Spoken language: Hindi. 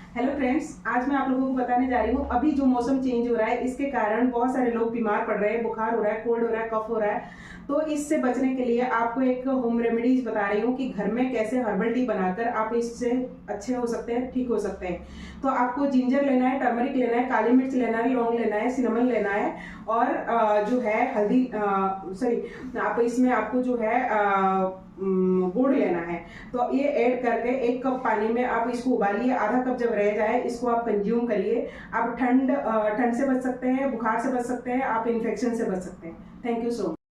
हेलो फ्रेंड्स, आज मैं आप लोगों को बताने जा रही हूँ। अभी जो मौसम चेंज हो रहा है इसके कारण बहुत सारे लोग बीमार पड़ रहे हैं, बुखार हो रहा है, कोल्ड हो रहा है, कफ हो रहा है। तो इससे बचने के लिए आपको एक होम रेमेडीज बता रही हूँ कि घर में कैसे हर्बल टी बनाकर आप इससे अच्छे हो सकते हैं, ठीक हो सकते हैं। तो आपको जिंजर लेना है, टर्मरिक लेना है, काली मिर्च लेना है, लौंग लेना है, सिनेमन लेना है और जो है हल्दी सॉरी आप इसमें आपको जो है गुड़ लेना है। तो ये ऐड करके 1 कप पानी में आप इसको उबालिए। आधा कप जब रह जाए इसको आप कंज्यूम करिए। आप ठंड से बच सकते हैं, बुखार से बच सकते हैं, आप इन्फेक्शन से बच सकते हैं। Thank you so much.